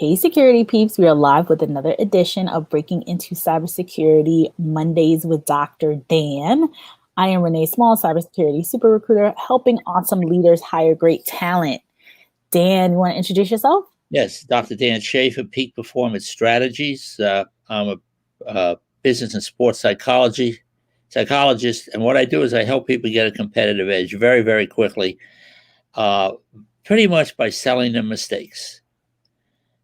Hey, security peeps, we are live with another edition of Breaking Into Cybersecurity Mondays with Dr. Dan. I am Renee Small, cybersecurity super recruiter, helping awesome leaders hire great talent. Dan, you want to introduce yourself? Yes, Dr. Dan Schaefer, Peak Performance Strategies. I'm a business and sports psychologist, and what I do is I help people get a competitive edge very, very quickly, pretty much by selling them mistakes.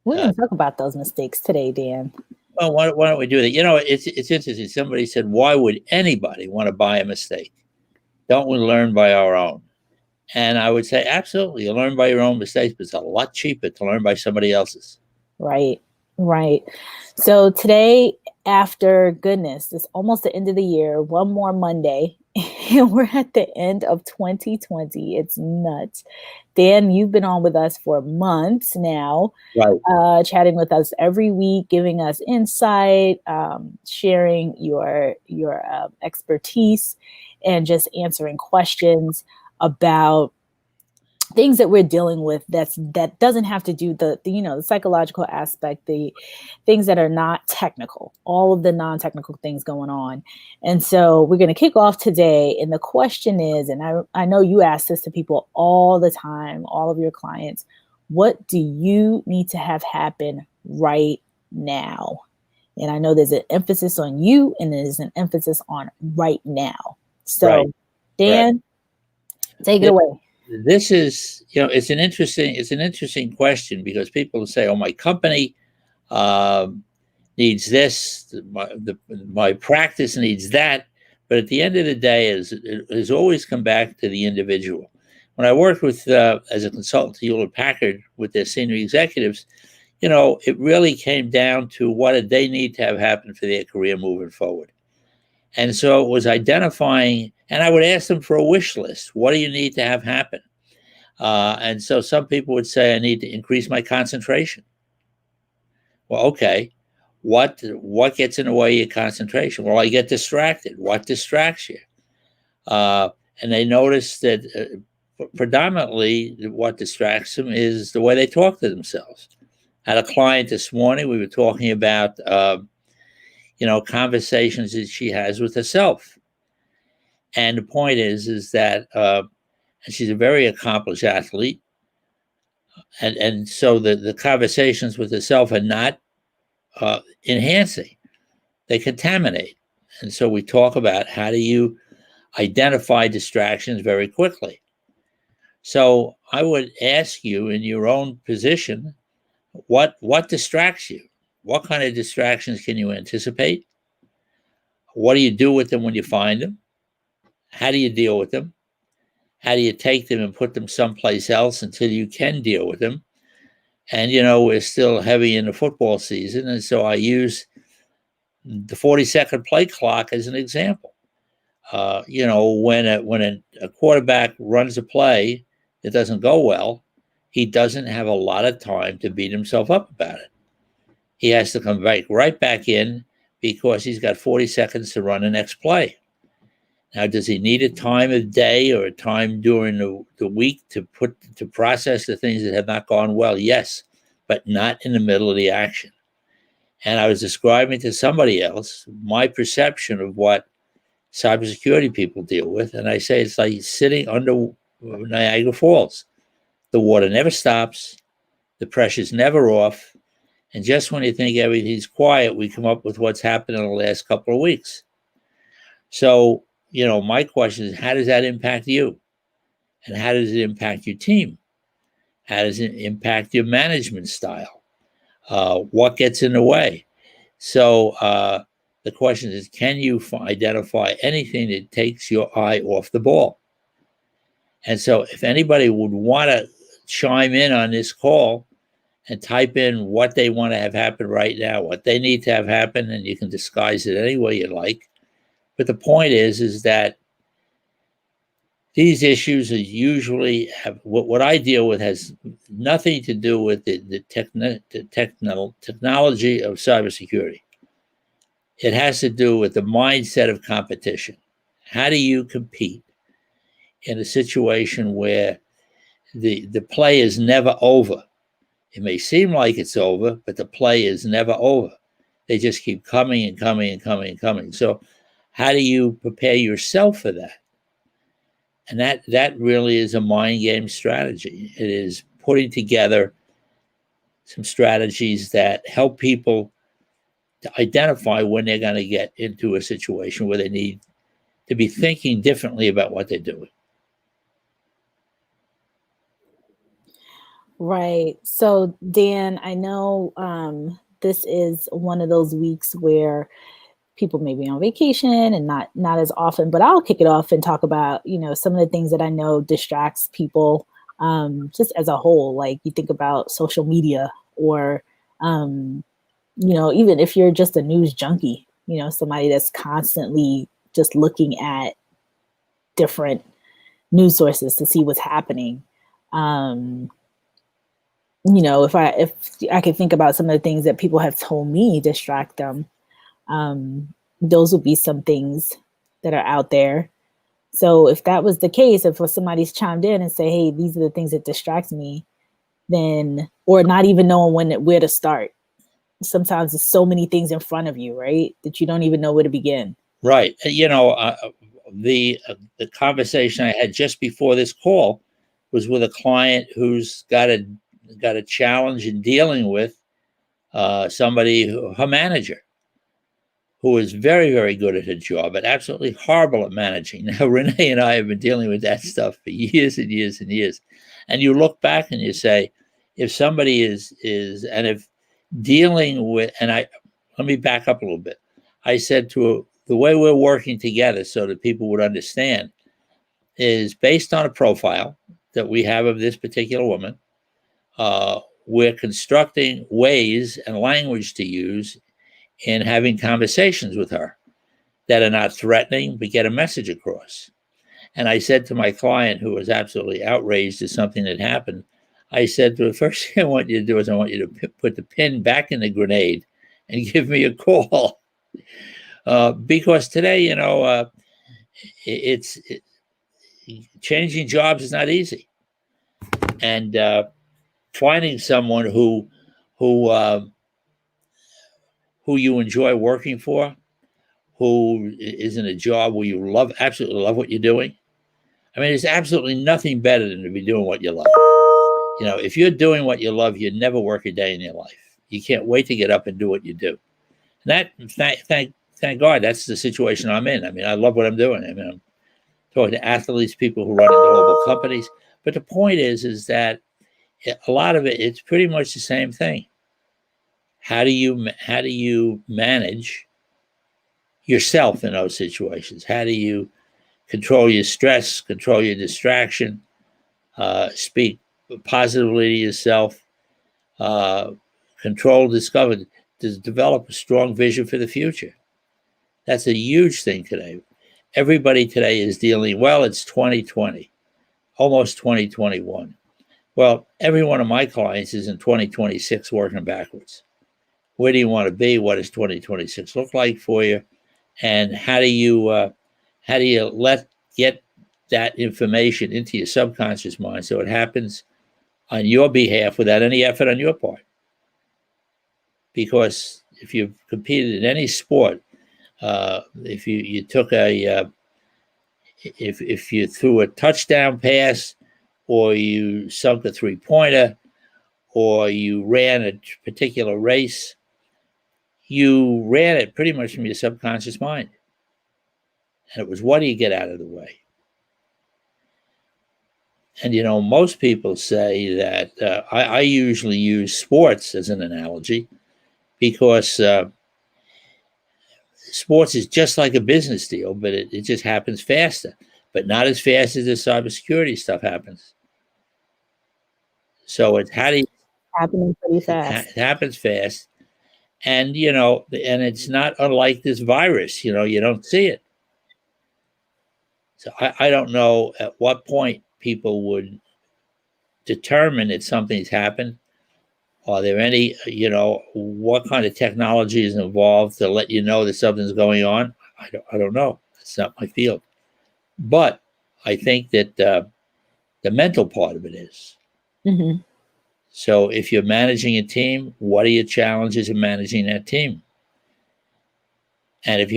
We're going to talk about those mistakes today, Dan. Well, why don't we do that? You know, it's interesting. Somebody said, why would anybody want to buy a mistake? Don't we learn by our own? And I would say, absolutely. You learn by your own mistakes, but it's a lot cheaper to learn by somebody else's. Right. So today, after goodness, it's almost the end of the year, one more Monday, and we're at the end of 2020. It's nuts. Dan, you've been on with us for months now, right? Chatting with us every week, giving us insight, sharing your expertise, and just answering questions about things that we're dealing with that doesn't have to do the psychological aspect, the things that are not technical, all of the non-technical things going on. And so we're going to kick off today. And the question is, and I know you ask this to people all the time, all of your clients, what do you need to have happen right now? And I know there's an emphasis on you and there's an emphasis on right now. So Dan, take it away. This is, it's an interesting question, because people say, oh, my company needs this, my practice needs that. But at the end of the day, it has always come back to the individual. When I worked with, as a consultant to Hewlett Packard with their senior executives, it really came down to what did they need to have happen for their career moving forward. And so it was identifying, and I would ask them for a wish list. What do you need to have happen? And so some people would say, I need to increase my concentration. Well, okay, what gets in the way of your concentration? Well, I get distracted. What distracts you? And they notice that predominantly what distracts them is the way they talk to themselves. I had a client this morning, we were talking about conversations that she has with herself. And the point is that and she's a very accomplished athlete. And so the conversations with herself are not enhancing, they contaminate. And so we talk about how do you identify distractions very quickly. So I would ask you, in your own position, what distracts you? What kind of distractions can you anticipate? What do you do with them when you find them? How do you deal with them? How do you take them and put them someplace else until you can deal with them? And, we're still heavy in the football season. And so I use the 40-second play clock as an example. When a quarterback runs a play that doesn't go well, he doesn't have a lot of time to beat himself up about it. He has to come right back in, because he's got 40 seconds to run the next play. Now, does he need a time of day or a time during the week to process the things that have not gone well? Yes, but not in the middle of the action. And I was describing to somebody else my perception of what cybersecurity people deal with. And I say it's like sitting under Niagara Falls. The water never stops. The pressure's never off. And just when you think everything's quiet, we come up with what's happened in the last couple of weeks. So, my question is, how does that impact you? And how does it impact your team? How does it impact your management style? What gets in the way? So the question is, can you identify anything that takes your eye off the ball? And so if anybody would want to chime in on this call and type in what they want to have happen right now, what they need to have happen, and you can disguise it any way you like. But the point is that these issues are usually have what I deal with has nothing to do with the technology of cybersecurity. It has to do with the mindset of competition. How do you compete in a situation where the play is never over? It may seem like it's over, but the play is never over. They just keep coming and coming and coming and coming. So how do you prepare yourself for that? And that really is a mind game strategy. It is putting together some strategies that help people to identify when they're going to get into a situation where they need to be thinking differently about what they're doing. Right. So, Dan, I know this is one of those weeks where people may be on vacation and not as often, but I'll kick it off and talk about, some of the things that I know distracts people just as a whole. Like you think about social media or, even if you're just a news junkie, somebody that's constantly just looking at different news sources to see what's happening. If I could think about some of the things that people have told me distract them, those would be some things that are out there. So if that was the case, if somebody's chimed in and say, hey, these are the things that distract me, then, or not even knowing where to start. Sometimes there's so many things in front of you, right, that you don't even know where to begin. Right. The conversation I had just before this call was with a client who's got a challenge in dealing with somebody, her manager, who is very, very good at her job, but absolutely horrible at managing. Now, Renee and I have been dealing with that stuff for years and years and years. And you look back and you say, if somebody and if dealing with, let me back up a little bit. I said the way we're working together so that people would understand is based on a profile that we have of this particular woman. We're constructing ways and language to use in having conversations with her that are not threatening, but get a message across. And I said to my client, who was absolutely outraged at something that happened, I said, the first thing I want you to do is I want you to put the pin back in the grenade and give me a call. Because today, changing jobs is not easy. And finding someone who you enjoy working for, who is in a job where you absolutely love what you're doing. I mean, there's absolutely nothing better than to be doing what you love. If you're doing what you love, you never work a day in your life. You can't wait to get up and do what you do. And thank God, that's the situation I'm in. I mean, I love what I'm doing. I mean, I'm talking to athletes, people who run in global companies. But the point is that a lot of it's pretty much the same thing. How do you manage yourself in those situations? How do you control your stress, control your distraction, speak positively to yourself, discover, to develop a strong vision for the future? That's a huge thing today. Everybody today is dealing, it's 2020, almost 2021. Well, every one of my clients is in 2026 working backwards. Where do you want to be? What does 2026 look like for you? And how do you get that information into your subconscious mind so it happens on your behalf without any effort on your part? Because if you've competed in any sport, if you took if you threw a touchdown pass, or you sunk a three-pointer, or you ran a particular race, you ran it pretty much from your subconscious mind. And it was, what do you get out of the way? And, most people say that I usually use sports as an analogy because sports is just like a business deal, but it just happens faster, but not as fast as the cybersecurity stuff happens. So it's happening pretty fast. It happens fast. And, and it's not unlike this virus, you don't see it. So I don't know at what point people would determine that something's happened. Are there any, what kind of technology is involved to let you know that something's going on? I don't know. It's not my field. But I think that the mental part of it is. Mm-hmm. So if you're managing a team, what are your challenges in managing that team? And if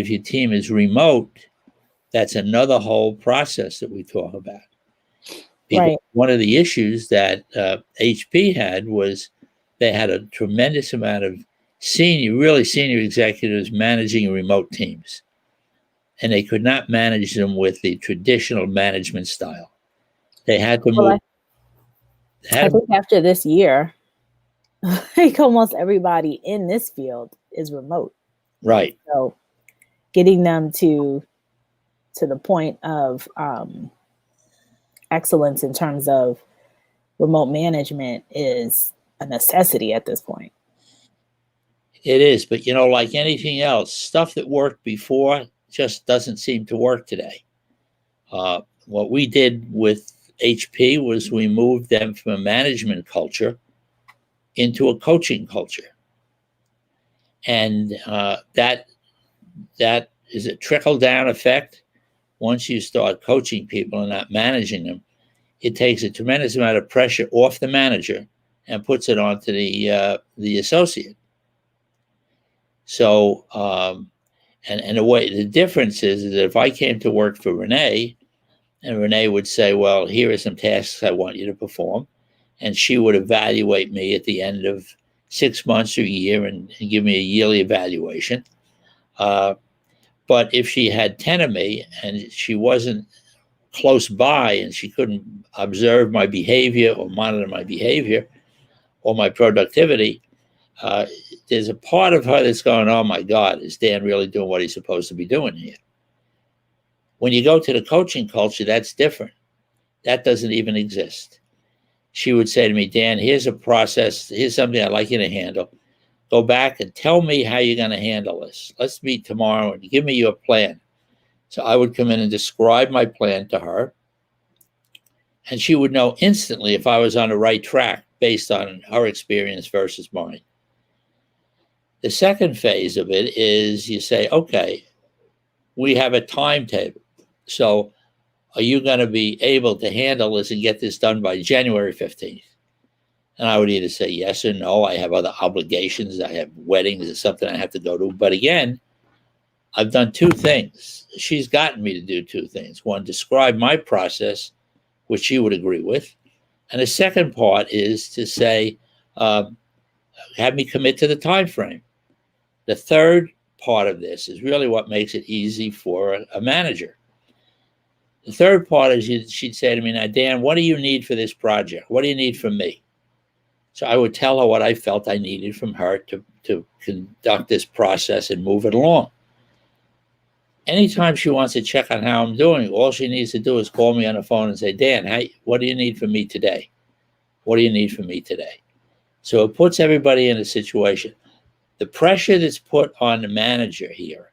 your team is remote, that's another whole process that we talk about. Because Right. one of the issues that HP had was they had a tremendous amount of really senior executives managing remote teams. And they could not manage them with the traditional management style. They had to move. Well, I think after this year, like almost everybody in this field is remote. Right. So getting them to the point of excellence in terms of remote management is a necessity at this point. It is, but like anything else, stuff that worked before just doesn't seem to work today. What we did with HP was we moved them from a management culture into a coaching culture. And that is a trickle-down effect. Once you start coaching people and not managing them, it takes a tremendous amount of pressure off the manager and puts it onto the associate. So, and the difference is that if I came to work for Renee, and Renee would say, well, here are some tasks I want you to perform, and she would evaluate me at the end of 6 months or a year and give me a yearly evaluation. But if she had 10 of me and she wasn't close by and she couldn't observe my behavior or monitor my behavior or my productivity, there's a part of her that's going, oh my God, is Dan really doing what he's supposed to be doing here? When you go to the coaching culture, that's different. That doesn't even exist. She would say to me, Dan, here's a process. Here's something I'd like you to handle. Go back and tell me how you're going to handle this. Let's meet tomorrow and give me your plan. So I would come in and describe my plan to her. And she would know instantly if I was on the right track based on her experience versus mine. The second phase of it is you say, okay, we have a timetable. So are you going to be able to handle this and get this done by January 15th? And I would either say yes or no. I have other obligations. I have weddings or something I have to go to. But again, I've done two things. She's gotten me to do two things. One, describe my process, which she would agree with. And the second part is to say, have me commit to the time frame. The third part of this is really what makes it easy for a manager. The third part is she'd say to me, now, Dan, what do you need for this project? What do you need from me? So I would tell her what I felt I needed from her to conduct this process and move it along. Anytime she wants to check on how I'm doing, all she needs to do is call me on the phone and say, Dan, what do you need from me today? What do you need from me today? So it puts everybody in a situation. The pressure that's put on the manager here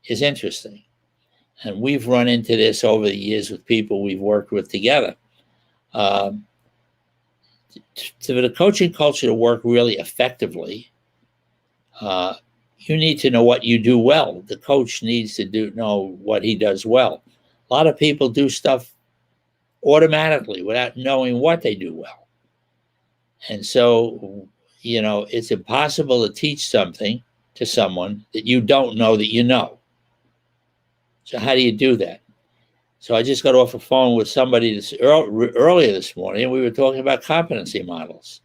is interesting. And we've run into this over the years with people we've worked with together. For the coaching culture to work really effectively, you need to know what you do well. The coach needs to know what he does well. A lot of people do stuff automatically without knowing what they do well. And so, it's impossible to teach something to someone that you don't know that you know. So how do you do that? So I just got off a phone with somebody earlier this morning, and we were talking about competency models.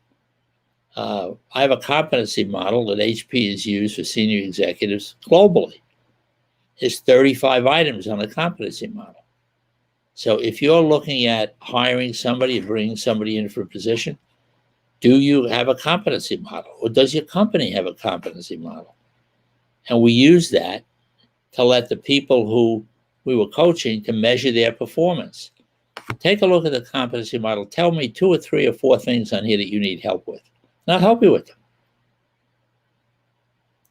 I have a competency model that HP has used for senior executives globally. There's 35 items on the competency model. So if you're looking at hiring somebody, bringing somebody in for a position, do you have a competency model? Or does your company have a competency model? And we use that to let the people who we were coaching to measure their performance. Take a look at the competency model. Tell me 2 or 3 or 4 things on here that you need help with. And I'll help you with them.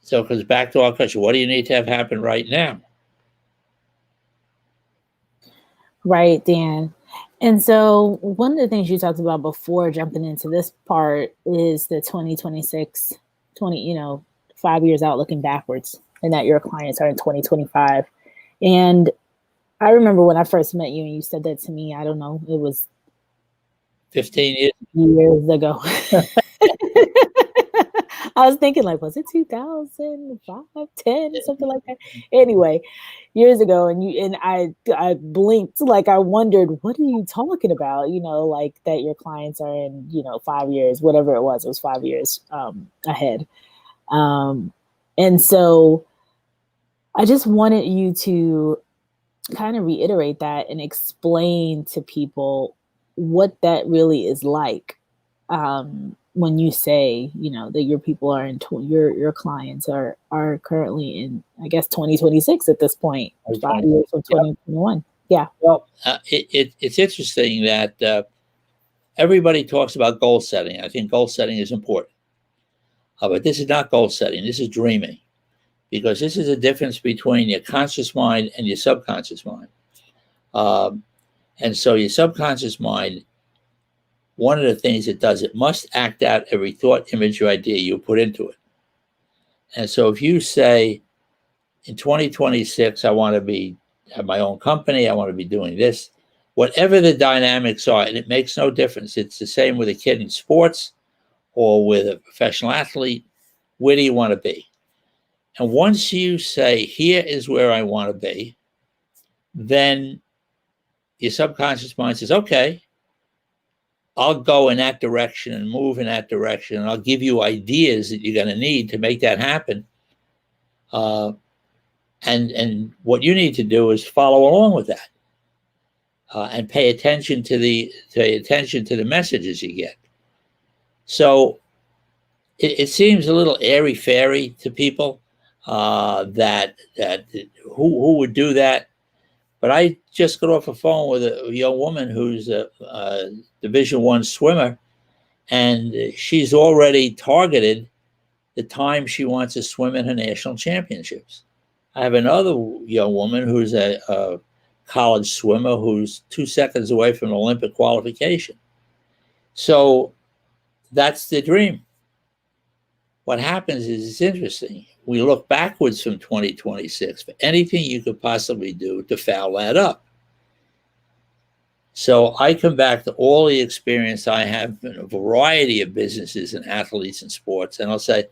So it comes back to our question, what do you need to have happen right now? Right, Dan. And so one of the things you talked about before jumping into this part is the 2026, 5 years out looking backwards, and that your clients are in 2025. And I remember when I first met you and you said that to me, I don't know, it was 15 years? Years ago. I was thinking, like, was it 2005, 10, something like that? Anyway, years ago, and I blinked, like I wondered, what are you talking about? Like that your clients are in, 5 years, whatever it was 5 years ahead. And so I just wanted you to kind of reiterate that and explain to people what that really is like. When you say, that your people are your clients are currently in, I guess, 2026 at this point, 5 years from 2021. Yeah. Well, it's interesting that everybody talks about goal setting. I think goal setting is important. But this is not goal setting. This is dreaming, because this is a difference between your conscious mind and your subconscious mind. And so your subconscious mind, one of the things it does, it must act out every thought, image, or idea you put into it. And so if you say, in 2026, I want to have my own company, I want to be doing this, whatever the dynamics are, and it makes no difference. It's the same with a kid in sports or with a professional athlete. Where do you want to be? And once you say, here is where I want to be, then your subconscious mind says, okay, I'll go in that direction and move in that direction, and I'll give you ideas that you're going to need to make that happen. And what you need to do is follow along with that, and pay attention to the messages you get. So it seems a little airy-fairy to people that who would do that. But I just got off a phone with a young woman who's a Division I swimmer, and she's already targeted the time she wants to swim in her national championships. I have another young woman who's a college swimmer who's 2 seconds away from Olympic qualification. So that's the dream. What happens is, it's interesting. We look backwards from 2026 for anything you could possibly do to foul that up. So I come back to all the experience I have in a variety of businesses and athletes and sports, and I'll say,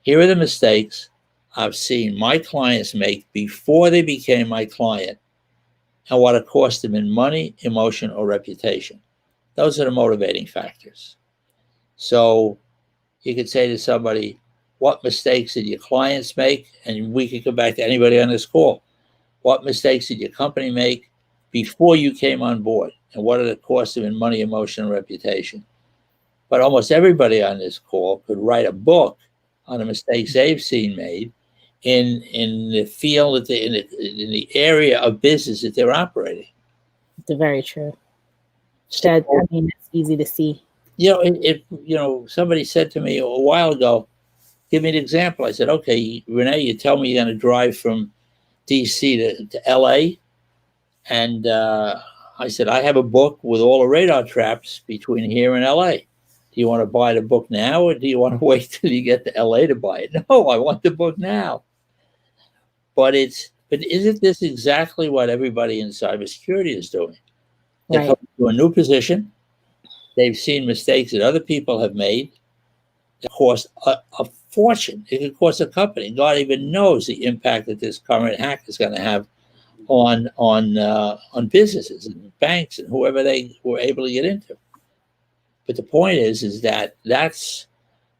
here are the mistakes I've seen my clients make before they became my client, and what it cost them in money, emotion, or reputation. Those are the motivating factors. So you could say to somebody, what mistakes did your clients make? And we could go back to anybody on this call. What mistakes did your company make before you came on board? And what are the costs of in money, emotion, and reputation? But almost everybody on this call could write a book on the mistakes they've seen made in the field, in the area of business that they're operating. It's very true. That, it's easy to see. Somebody said to me a while ago, give me an example. I said, okay, Renee, you tell me you're going to drive from DC to LA. And I said, I have a book with all the radar traps between here and LA. Do you want to buy the book now, or do you want to wait till you get to LA to buy it? No, I want the book now. But isn't this exactly what everybody in cybersecurity is doing? They're coming to a new position. They've seen mistakes that other people have made. It cost a fortune. It could cost a company. God even knows the impact that this current hack is going to have on businesses and banks and whoever they were able to get into. But the point is that that's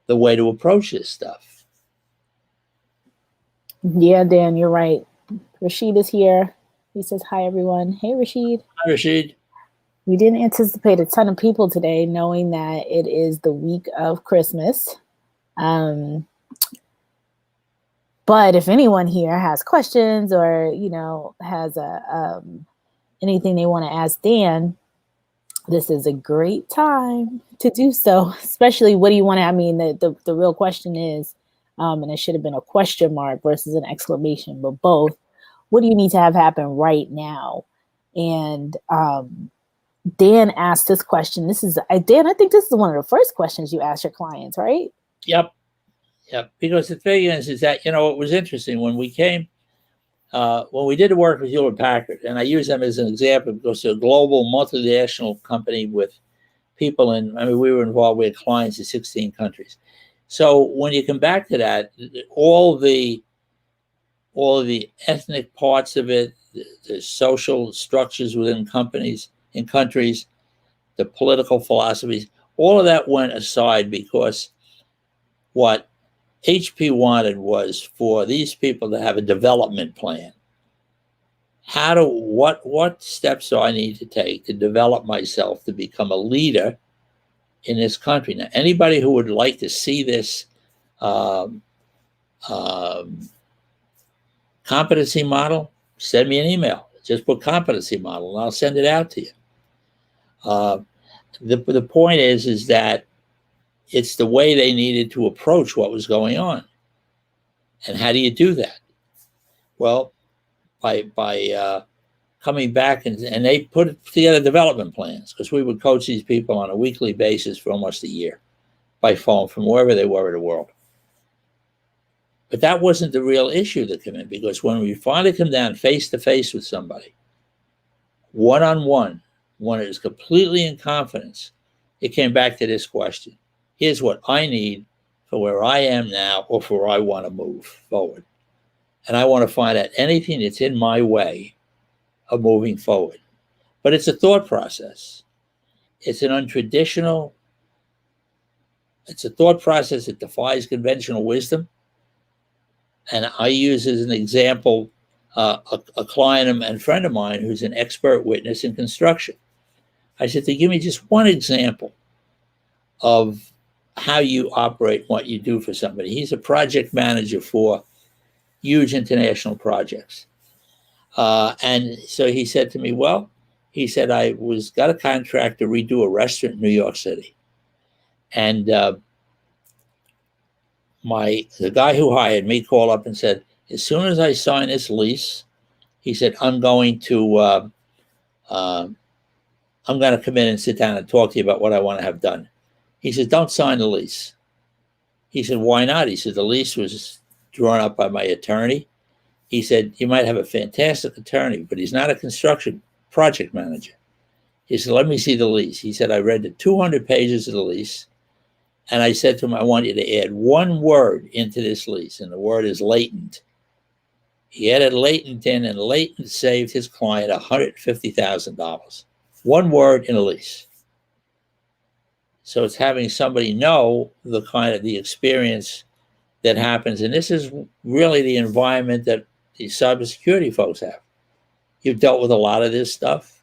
the way to approach this stuff. Yeah, Dan, you're right. Rashid is here. He says, hi, everyone. Hey, Rashid. Hi, Rashid. We didn't anticipate a ton of people today, knowing that it is the week of Christmas. But if anyone here has questions or, has anything they want to ask Dan, this is a great time to do so. Especially, what do you want to, the real question is, and it should have been a question mark versus an exclamation, but both. What do you need to have happen right now? And Dan asked this question. Dan, I think this is one of the first questions you ask your clients, right? Yep. Because the thing is that, it was interesting when we came, when we did the work with Hewlett Packard, and I use them as an example because they're a global multinational company with people in, I mean, we were involved, we had clients in 16 countries. So when you come back to that, all the ethnic parts of it, the social structures within companies, in countries, the political philosophies, all of that went aside, because what HP wanted was for these people to have a development plan. What steps do I need to take to develop myself to become a leader in this country? Now, anybody who would like to see this um, um, competency model, send me an email. Just put competency model, and I'll send it out to you. The point is that it's the way they needed to approach what was going on. And how do you do that? Well, by coming back, and they put together development plans, because we would coach these people on a weekly basis for almost a year by phone from wherever they were in the world. But that wasn't the real issue that came in, because when we finally come down face to face with somebody, one-on-one, when it was completely in confidence, it came back to this question. Here's what I need for where I am now, or for where I want to move forward. And I want to find out anything that's in my way of moving forward. But it's a thought process. It's an untraditional, it's a thought process that defies conventional wisdom. And I use as an example a client and friend of mine who's an expert witness in construction. I said, to give me just one example of how you operate, what you do for somebody. He's a project manager for huge international projects. And so he said to me, well, he said, I got a contract to redo a restaurant in New York City. And the guy who hired me called up and said, as soon as I sign this lease, he said, I'm going to come in and sit down and talk to you about what I want to have done. He said, don't sign the lease. He said, why not? He said, the lease was drawn up by my attorney. He said, you might have a fantastic attorney, but he's not a construction project manager. He said, let me see the lease. He said, I read the 200 pages of the lease, and I said to him, I want you to add one word into this lease, and the word is latent. He added latent in, and latent saved his client $150,000. One word in a lease. So it's having somebody know the kind of the experience that happens. And this is really the environment that the cybersecurity folks have. You've dealt with a lot of this stuff.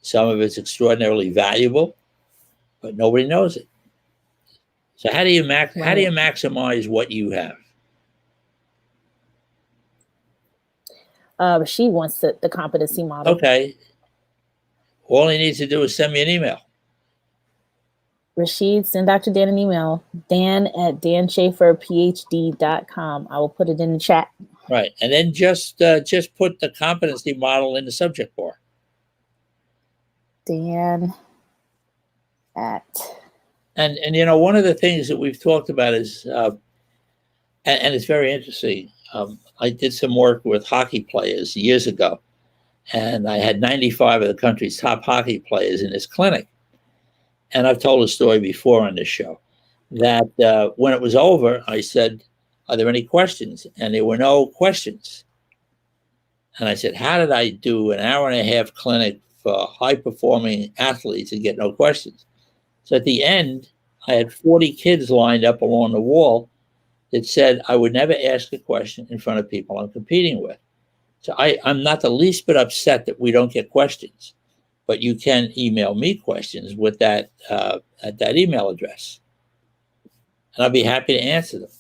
Some of it's extraordinarily valuable, but nobody knows it. So how do you maximize what you have? She wants the competency model. Okay. All he needs to do is send me an email. Rashid, send Dr. Dan an email, dan@danschaferphd.com. I will put it in the chat. Right. And then just put the competency model in the subject bar. Dan at. And you know, one of the things that we've talked about is, and it's very interesting, I did some work with hockey players years ago, and I had 95 of the country's top hockey players in this clinic. And I've told a story before on this show that when it was over, I said, are there any questions? And there were no questions. And I said, how did I do an hour and a half clinic for high-performing athletes and get no questions? So at the end, I had 40 kids lined up along the wall that said I would never ask a question in front of people I'm competing with. So I'm not the least bit upset that we don't get questions. But you can email me questions with that at that email address, and I'll be happy to answer them.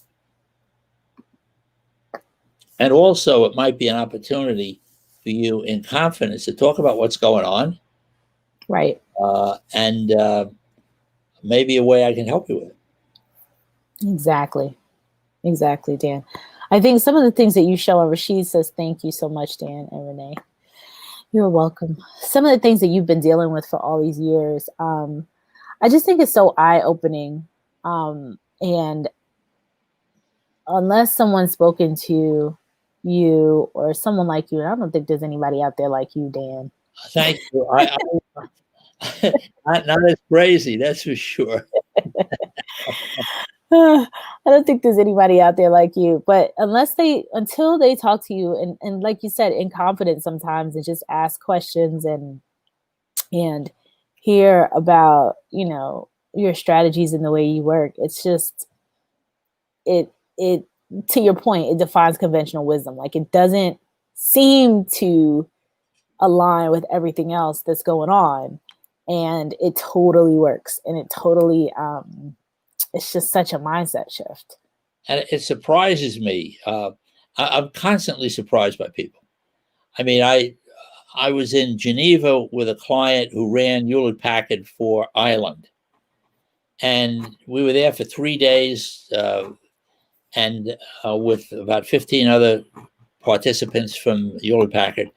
And also, it might be an opportunity for you in confidence to talk about what's going on, right? And maybe a way I can help you with it. Exactly, Dan. I think some of the things that you show, and Rashid says, thank you so much, Dan and Renee. You're welcome. Some of the things that you've been dealing with for all these years, I just think it's so eye-opening. And unless someone's spoken to you or someone like you, and I don't think there's anybody out there like you, Dan. Thank you. Not as crazy, that's for sure. I don't think there's anybody out there like you, but until they talk to you and like you said, in confidence sometimes, and just ask questions and hear about, your strategies and the way you work. It's just, it, to your point, it defines conventional wisdom. Like, it doesn't seem to align with everything else that's going on. And it totally works. And it totally, it's just such a mindset shift. And it surprises me. I'm constantly surprised by people. I mean, I was in Geneva with a client who ran Hewlett Packard for Ireland. And we were there for 3 days and with about 15 other participants from Hewlett Packard.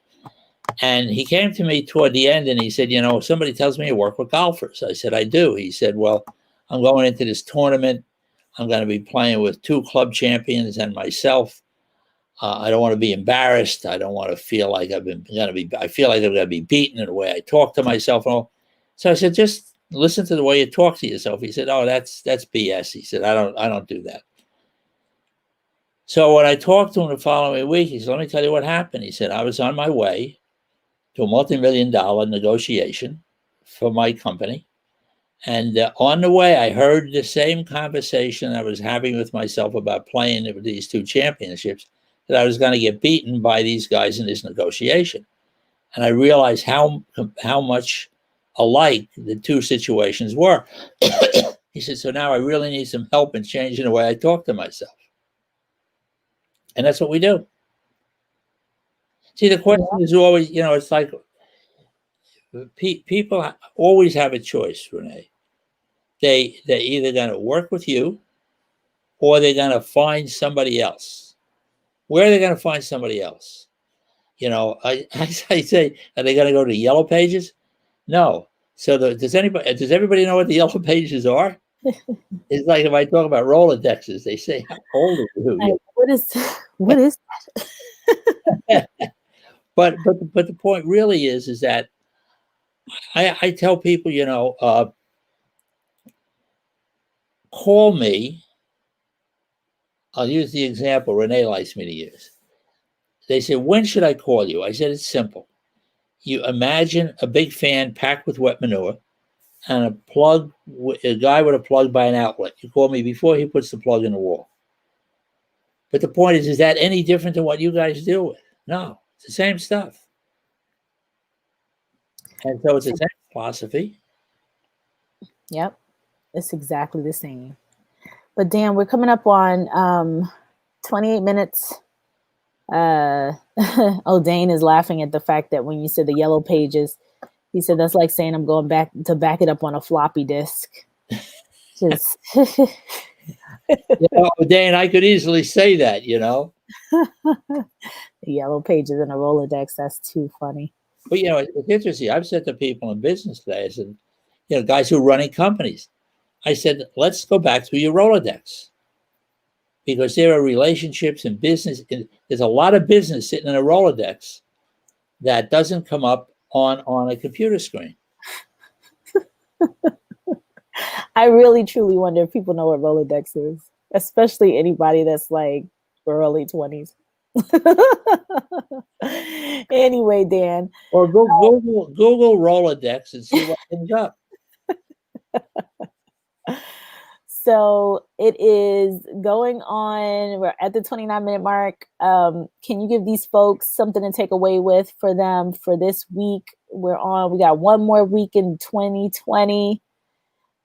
And he came to me toward the end and he said, somebody tells me you work with golfers. I said, I do. He said, well, I'm going into this tournament. I'm going to be playing with 2 club champions and myself. I don't want to be embarrassed. I don't want to feel like I feel like I'm going to be beaten in the way I talk to myself. And all. So I said, just listen to the way you talk to yourself. He said, oh, that's BS. He said, I don't do that. So when I talked to him the following week, he said, let me tell you what happened. He said, I was on my way to a multi-million-dollar negotiation for my company. And on the way, I heard the same conversation I was having with myself about playing with these 2 championships, that I was going to get beaten by these guys in this negotiation. And I realized how much alike the 2 situations were. He said, so now I really need some help in changing the way I talk to myself. And that's what we do. See, the question is always, it's like people always have a choice, Renee. They're either going to work with you or they're going to find somebody else. Where are they going to find somebody else? I say, are they going to go to Yellow Pages? No. So does everybody know what the Yellow Pages are? It's like if I talk about Rolodexes, they say, how old are you? What is that? But the point really is that I tell people, call me. I'll use the example Renee likes me to use. They say, when should I call you? I said, it's simple. You imagine a big fan packed with wet manure and a guy with a plug by an outlet. You call me before he puts the plug in the wall. But the point is that any different than what you guys deal with? No, it's the same stuff. And so it's the same philosophy. Yep, it's exactly the same. But Dan, we're coming up on 28 minutes. Dane is laughing at the fact that when you said the Yellow Pages, he said that's like saying I'm going back to back it up on a floppy disk. Just Dane, I could easily say that, The Yellow Pages and a Rolodex, that's too funny. But it's interesting. I've said to people in business today, I said, guys who are running companies, I said, let's go back to your Rolodex. Because there are relationships in business. There's a lot of business sitting in a Rolodex that doesn't come up on a computer screen. I really, truly wonder if people know what Rolodex is, especially anybody that's like early 20s. Anyway, Dan. Or Google Rolodex and see what comes up. So it is going on. We're at the 29-minute mark. Can you give these folks something to take away with for them for this week? We got one more week in 2020.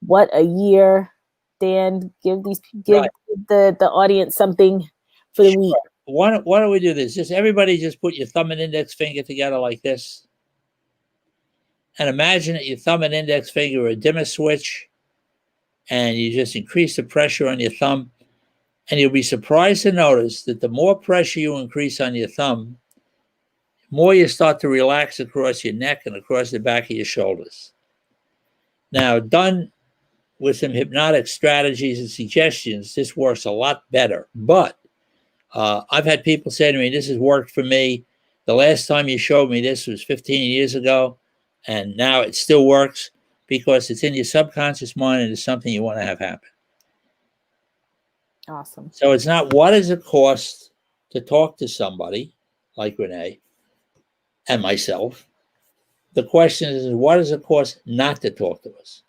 What a year. Dan, give the audience something for the week. Why don't we do this? Everybody just put your thumb and index finger together like this. And imagine that your thumb and index finger are a dimmer switch. And you just increase the pressure on your thumb. And you'll be surprised to notice that the more pressure you increase on your thumb, the more you start to relax across your neck and across the back of your shoulders. Now, done with some hypnotic strategies and suggestions, this works a lot better. But I've had people say to me, this has worked for me. The last time you showed me this was 15 years ago. And now it still works because it's in your subconscious mind and it's something you want to have happen. Awesome. So it's not what does it cost to talk to somebody like Renee and myself. The question is, what does it cost not to talk to us?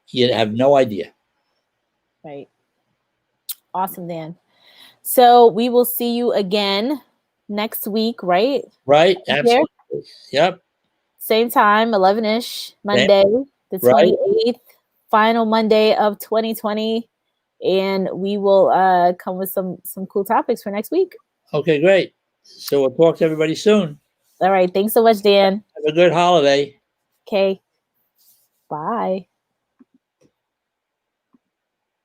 You have no idea. Right. Awesome, Dan. So we will see you again next week, right? Right. Absolutely. Yep. Same time, 11-ish, Monday, the 28th, final Monday of 2020. And we will come with some cool topics for next week. Okay, great. So we'll talk to everybody soon. All right. Thanks so much, Dan. Have a good holiday. Okay. Bye.